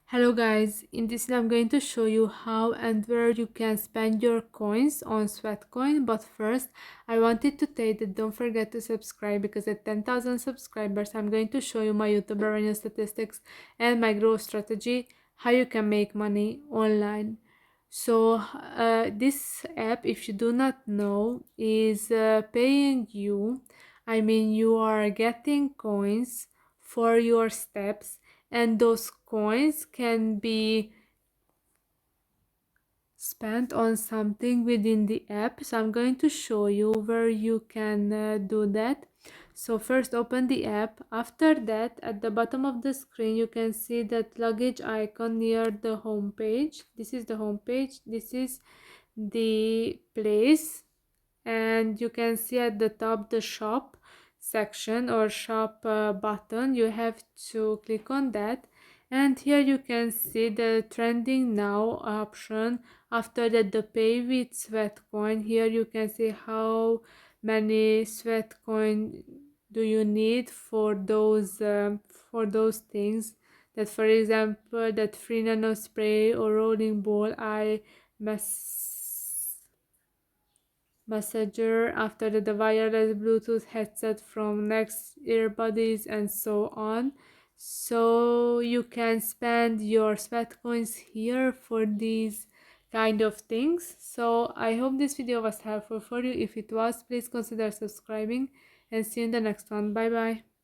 Hello guys, in this video I'm going to show you how and where you can spend your coins on Sweatcoin, but first I wanted to tell you that don't forget to subscribe because at 10,000 subscribers I'm going to show you my YouTube revenue statistics and my growth strategy, how you can make money online. So this app, if you do not know, is paying you. I mean, you are getting coins for your steps, and those coins can be spent on something within the app. So I'm going to show you where you can do that. So first open the app. After that, at the bottom of the screen you can see that luggage icon near the home page. This is the home page. This is the place, and you can see at the top the shop section or shop button. You have to click on that, and here you can see the trending now option. After that, the pay with Sweatcoin. Here you can see how many Sweatcoin do you need for those things, that for example that free nano spray or rolling ball eye messenger. After that, the wireless Bluetooth headset from Next earbuds and so on. So you can spend your Sweatcoins here for these kind of things. So I hope this video was helpful for you. If it was, please consider subscribing, and see you in the next one. Bye bye.